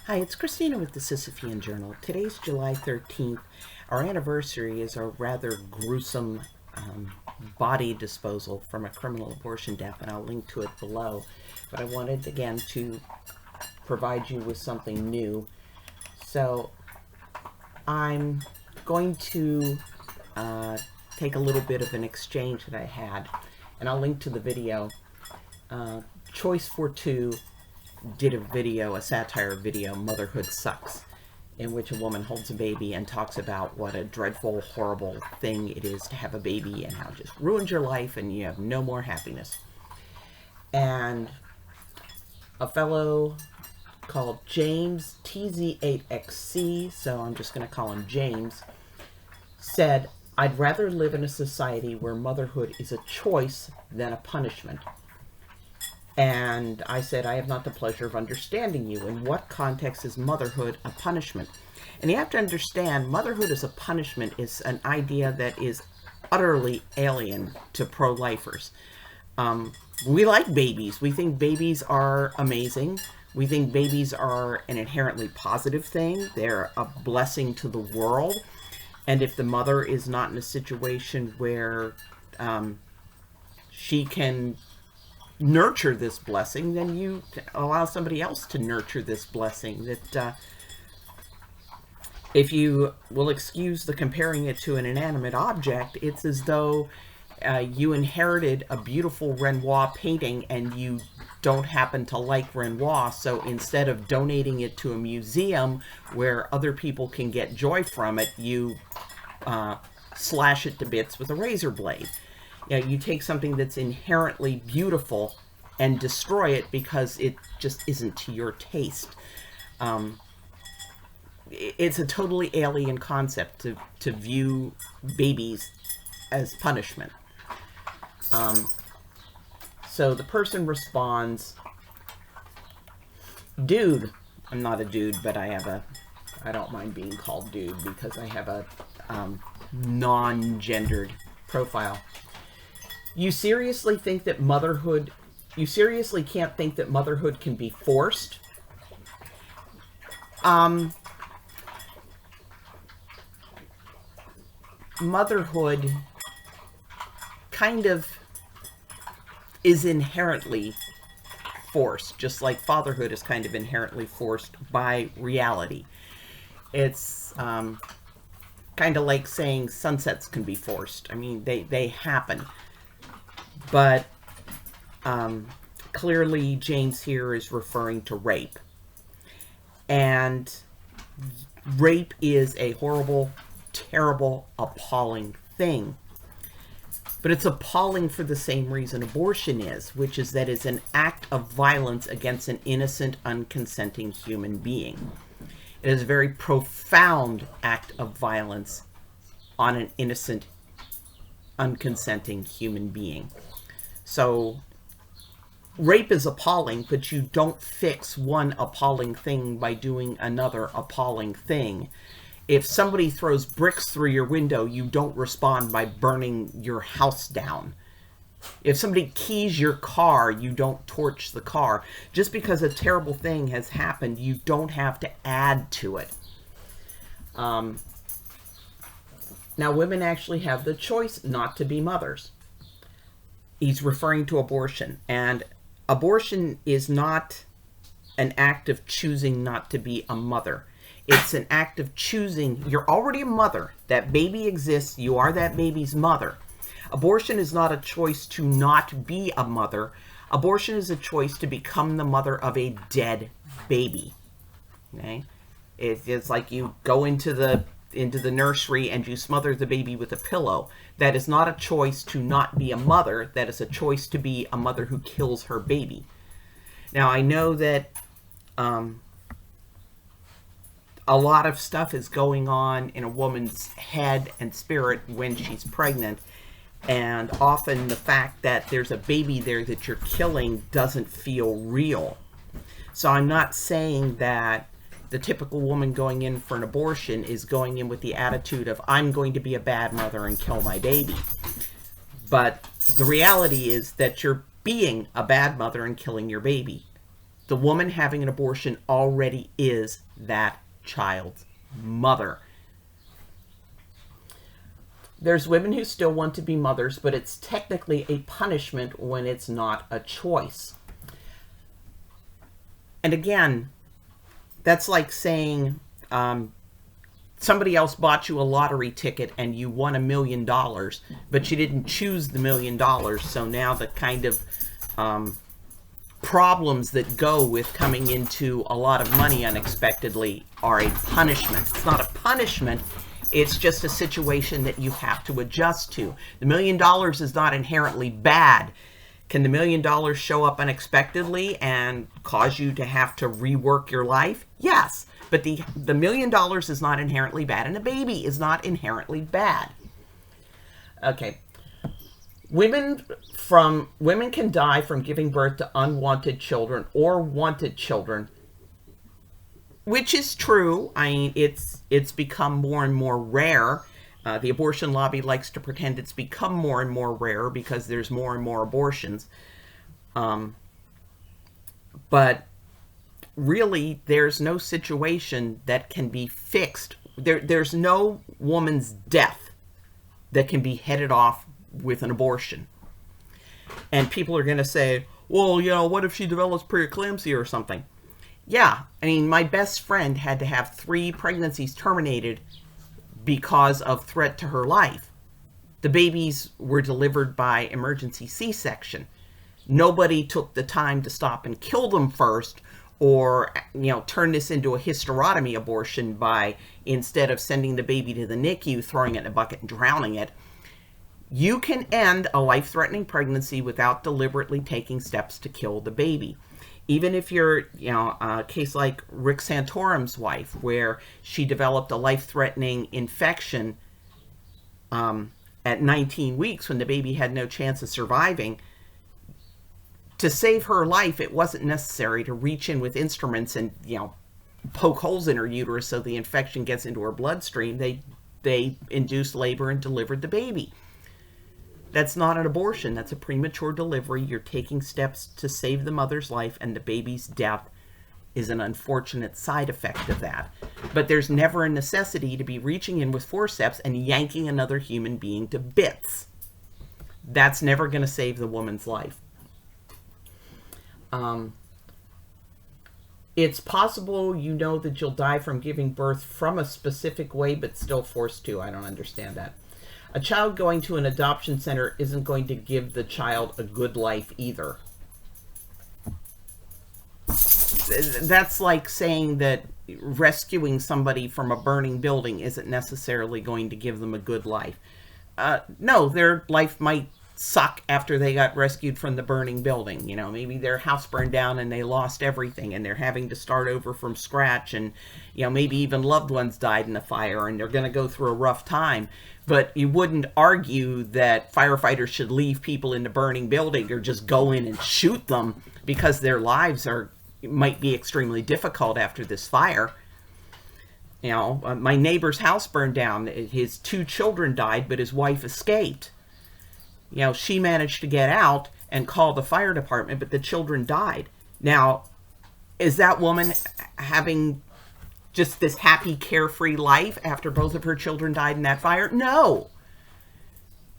Hi, it's Christina with the Sisyphean Journal. Today's July 13th. Our anniversary is a rather gruesome body disposal from a criminal abortion death, and I'll link to it below. But I wanted, again, to provide you with something new. So I'm going to take a little bit of an exchange that I had, and I'll link to the video. Choice for Two did a satire video, Motherhood Sucks, in which a woman holds a baby and talks about what a dreadful, horrible thing it is to have a baby and how it just ruins your life and you have no more happiness. And a fellow called James, TZ8XC, so I'm just going to call him James, said, "I'd rather live in a society where motherhood is a choice than a punishment." And I said, I have not the pleasure of understanding you. In what context is motherhood a punishment? And you have to understand, motherhood as a punishment is an idea that is utterly alien to pro-lifers. We like babies. We think babies are amazing. We think babies are an inherently positive thing. They're a blessing to the world. And if the mother is not in a situation where she can nurture this blessing, then you allow somebody else to nurture this blessing. That if you will excuse the comparing it to an inanimate object, it's as though you inherited a beautiful Renoir painting and you don't happen to like Renoir, so instead of donating it to a museum where other people can get joy from it, you slash it to bits with a razor blade. You take something that's inherently beautiful and destroy it because it just isn't to your taste. It's a totally alien concept to view babies as punishment. So the person responds, "Dude," I'm not a dude, but I don't mind being called dude because I have a non-gendered profile. You seriously can't think that motherhood can be forced? Motherhood kind of is inherently forced, just like fatherhood is kind of inherently forced by reality. It's kind of like saying sunsets can be forced. I mean, they happen. But clearly James here is referring to rape. And rape is a horrible, terrible, appalling thing. But it's appalling for the same reason abortion is, which is that it's an act of violence against an innocent, unconsenting human being. It is a very profound act of violence on an innocent, unconsenting human being. So rape is appalling, but you don't fix one appalling thing by doing another appalling thing. If somebody throws bricks through your window, you don't respond by burning your house down. If somebody keys your car, you don't torch the car. Just because a terrible thing has happened, you don't have to add to it. Now, women actually have the choice not to be mothers. He's referring to abortion, and abortion is not an act of choosing not to be a mother. It's an act of choosing. You're already a mother. That baby exists. You are that baby's mother. Abortion is not a choice to not be a mother. Abortion is a choice to become the mother of a dead baby. Okay? It's like you go into the nursery and you smother the baby with a pillow. That is not a choice to not be a mother. That is a choice to be a mother who kills her baby. Now, I know that a lot of stuff is going on in a woman's head and spirit when she's pregnant, and often the fact that there's a baby there that you're killing doesn't feel real. So I'm not saying that the typical woman going in for an abortion is going in with the attitude of, I'm going to be a bad mother and kill my baby. But the reality is that you're being a bad mother and killing your baby. The woman having an abortion already is that child's mother. There's women who still want to be mothers, but it's technically a punishment when it's not a choice. And again, that's like saying somebody else bought you a lottery ticket and you won $1 million, but you didn't choose the $1 million. So now the kind of problems that go with coming into a lot of money unexpectedly are a punishment. It's not a punishment. It's just a situation that you have to adjust to. The $1 million is not inherently bad. Can the $1 million show up unexpectedly and cause you to have to rework your life? Yes. But the $1 million is not inherently bad, and a baby is not inherently bad. Okay. Women can die from giving birth to unwanted children or wanted children, which is true. I mean, it's become more and more rare. The abortion lobby likes to pretend it's become more and more rare because there's more and more abortions. But really, there's no situation that can be fixed. There's no woman's death that can be headed off with an abortion. And people are going to say, well, you know, what if she develops preeclampsia or something? Yeah, I mean, my best friend had to have 3 pregnancies terminated because of threat to her life. The babies were delivered by emergency C-section. Nobody took the time to stop and kill them first, or, you know, turn this into a hysterotomy abortion by, instead of sending the baby to the NICU, throwing it in a bucket and drowning it. You can end a life-threatening pregnancy without deliberately taking steps to kill the baby. Even if you're, you know, a case like Rick Santorum's wife, where she developed a life-threatening infection at 19 weeks when the baby had no chance of surviving. To save her life, it wasn't necessary to reach in with instruments and, you know, poke holes in her uterus so the infection gets into her bloodstream. They induced labor and delivered the baby. That's not an abortion. That's a premature delivery. You're taking steps to save the mother's life, and the baby's death is an unfortunate side effect of that. But there's never a necessity to be reaching in with forceps and yanking another human being to bits. That's never going to save the woman's life. It's possible you know that you'll die from giving birth from a specific way, but still forced to. I don't understand that. A child going to an adoption center isn't going to give the child a good life either. That's like saying that rescuing somebody from a burning building isn't necessarily going to give them a good life. No, their life might suck after they got rescued from the burning building. You know, maybe their house burned down and they lost everything and they're having to start over from scratch, and, you know, maybe even loved ones died in the fire and they're going to go through a rough time. But you wouldn't argue that firefighters should leave people in the burning building or just go in and shoot them because their lives might be extremely difficult after this fire. You know, my neighbor's house burned down. His 2 children died, but his wife escaped. You know, she managed to get out and call the fire department, but the children died. Now, is that woman having just this happy, carefree life after both of her children died in that fire? No.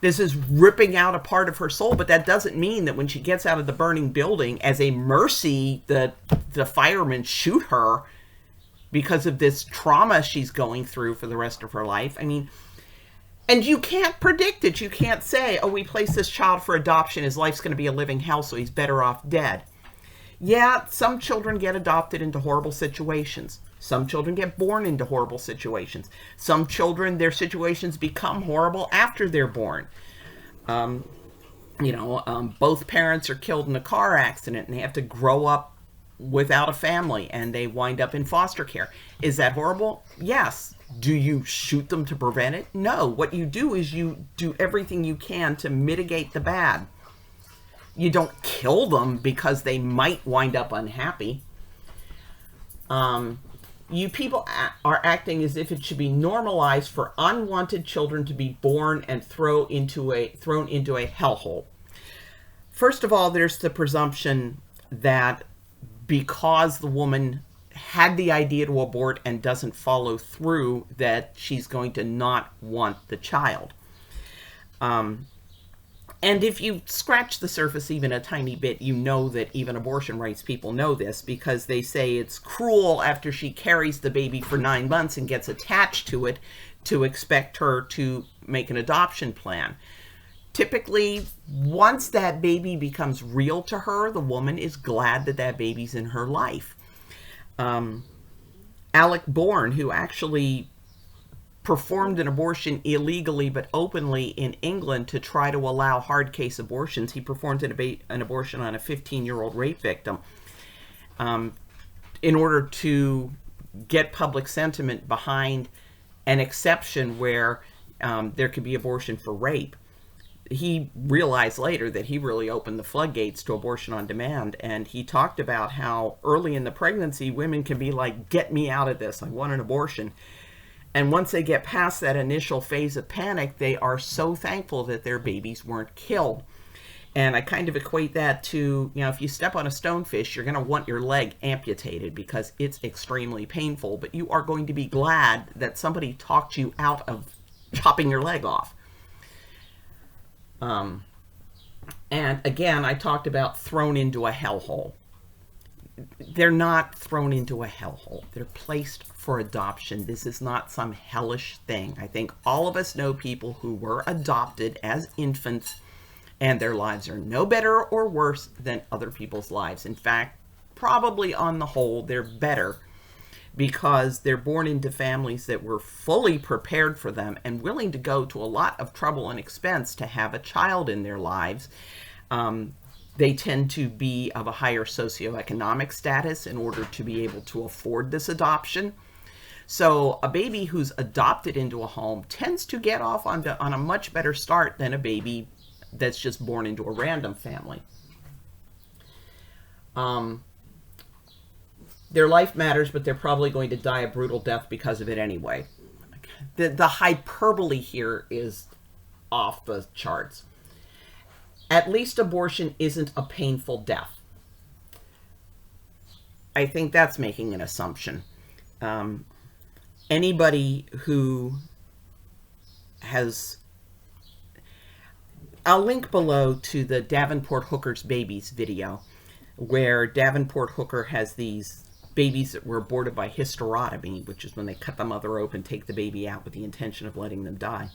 This is ripping out a part of her soul, but that doesn't mean that when she gets out of the burning building, as a mercy, the firemen shoot her because of this trauma she's going through for the rest of her life. I mean, and you can't predict it. You can't say, oh, we place this child for adoption, his life's going to be a living hell, so he's better off dead. Yeah, some children get adopted into horrible situations. Some children get born into horrible situations. Some children, their situations become horrible after they're born. Both parents are killed in a car accident and they have to grow up without a family and they wind up in foster care. Is that horrible? Yes. Do you shoot them to prevent it? No. What you do is you do everything you can to mitigate the bad. You don't kill them because they might wind up unhappy. You people are acting as if it should be normalized for unwanted children to be born and thrown into a hellhole. First of all, there's the presumption that because the woman had the idea to abort and doesn't follow through, that she's going to not want the child. And if you scratch the surface even a tiny bit, you know that even abortion rights people know this, because they say it's cruel after she carries the baby for 9 months and gets attached to it to expect her to make an adoption plan. Typically, once that baby becomes real to her, the woman is glad that that baby's in her life. Alec Bourne, who actually performed an abortion illegally but openly in England to try to allow hard case abortions. He performed an abortion on a 15-year-old rape victim in order to get public sentiment behind an exception where there could be abortion for rape. He realized later that he really opened the floodgates to abortion on demand, and he talked about how early in the pregnancy women can be like, get me out of this, I want an abortion. And once they get past that initial phase of panic, they are so thankful that their babies weren't killed. And I kind of equate that to, if you step on a stonefish, you're going to want your leg amputated because it's extremely painful, but you are going to be glad that somebody talked you out of chopping your leg off. And again, I talked about thrown into a hellhole. They're not thrown into a hellhole. They're placed for adoption. This is not some hellish thing. I think all of us know people who were adopted as infants, and their lives are no better or worse than other people's lives. In fact, probably on the whole, they're better because they're born into families that were fully prepared for them and willing to go to a lot of trouble and expense to have a child in their lives. They tend to be of a higher socioeconomic status in order to be able to afford this adoption. So a baby who's adopted into a home tends to get off on a much better start than a baby that's just born into a random family. Their life matters, but they're probably going to die a brutal death because of it anyway. The hyperbole here is off the charts. At least abortion isn't a painful death. I think that's making an assumption. Anybody who has... I'll link below to the Davenport Hooker's Babies video, where Davenport Hooker has these babies that were aborted by hysterotomy, which is when they cut the mother open, take the baby out with the intention of letting them die.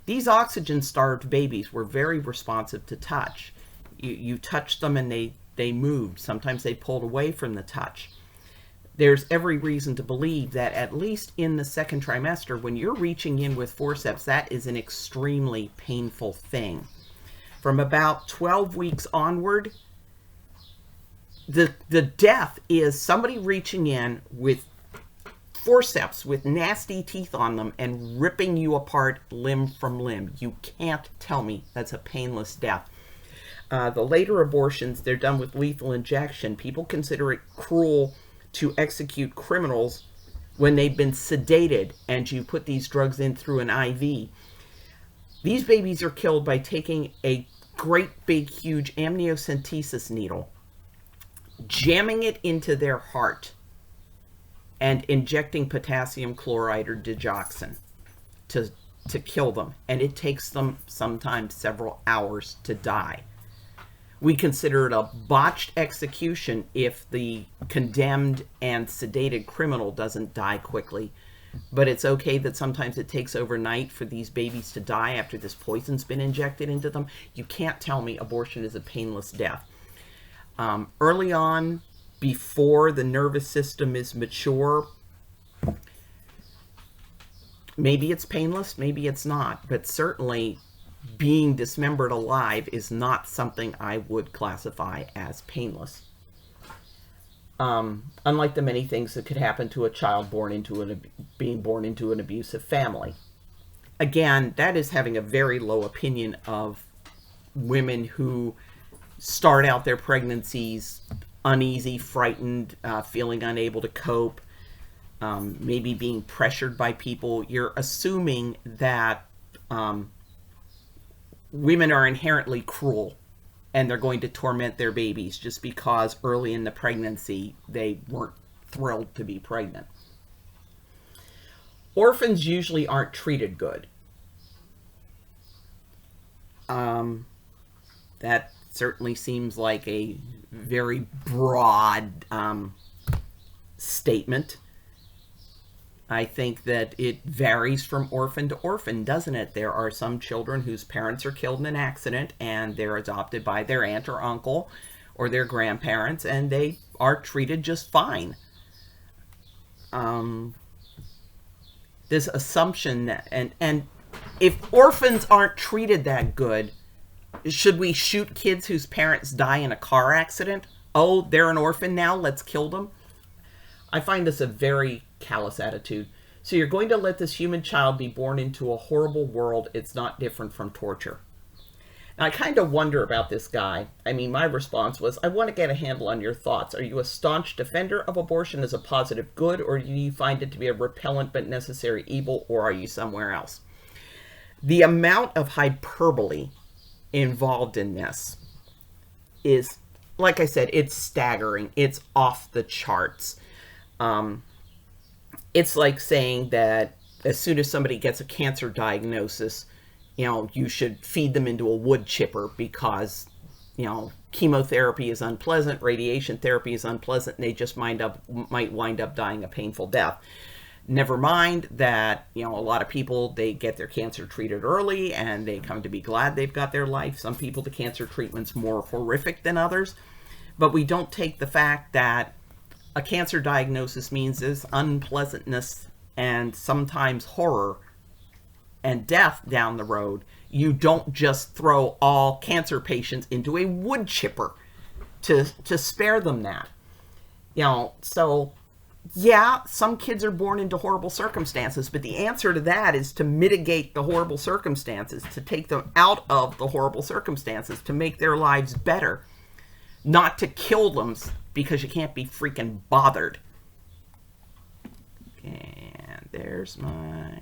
These oxygen-starved babies were very responsive to touch. You touched them and they moved. Sometimes they pulled away from the touch. There's every reason to believe that at least in the second trimester, when you're reaching in with forceps, that is an extremely painful thing. From about 12 weeks onward, the death is somebody reaching in with forceps with nasty teeth on them and ripping you apart limb from limb. You can't tell me that's a painless death. The later abortions, they're done with lethal injection. People consider it cruel to execute criminals when they've been sedated and you put these drugs in through an IV. These babies are killed by taking a great big huge amniocentesis needle, jamming it into their heart, and injecting potassium chloride or digoxin to kill them. And it takes them sometimes several hours to die. We consider it a botched execution if the condemned and sedated criminal doesn't die quickly. But it's okay that sometimes it takes overnight for these babies to die after this poison's been injected into them. You can't tell me abortion is a painless death. Early on, before the nervous system is mature, maybe it's painless, maybe it's not, but certainly being dismembered alive is not something I would classify as painless. Unlike the many things that could happen to a child being born into an abusive family. Again, that is having a very low opinion of women who start out their pregnancies uneasy, frightened, feeling unable to cope, maybe being pressured by people. You're assuming that women are inherently cruel and they're going to torment their babies just because early in the pregnancy they weren't thrilled to be pregnant. Orphans usually aren't treated good. That certainly seems like a very broad statement. I think that it varies from orphan to orphan, doesn't it? There are some children whose parents are killed in an accident and they're adopted by their aunt or uncle or their grandparents, and they are treated just fine. This assumption that, and if orphans aren't treated that good, should we shoot kids whose parents die in a car accident? Oh, they're an orphan now, let's kill them? I find this a very callous attitude. So you're going to let this human child be born into a horrible world. It's not different from torture. Now, I kind of wonder about this guy. I mean, my response was, I want to get a handle on your thoughts. Are you a staunch defender of abortion as a positive good, or do you find it to be a repellent but necessary evil, or are you somewhere else? The amount of hyperbole involved in this is, like I said, it's staggering. It's off the charts. It's like saying that as soon as somebody gets a cancer diagnosis, you should feed them into a wood chipper because, chemotherapy is unpleasant, radiation therapy is unpleasant, and they just might wind up dying a painful death. Never mind that, a lot of people, they get their cancer treated early and they come to be glad they've got their life. Some people, the cancer treatment's more horrific than others. But we don't take the fact that a cancer diagnosis means there's unpleasantness and sometimes horror and death down the road. You don't just throw all cancer patients into a wood chipper to spare them that. So yeah, some kids are born into horrible circumstances, but the answer to that is to mitigate the horrible circumstances, to take them out of the horrible circumstances, to make their lives better, not to kill them because you can't be freaking bothered. And there's my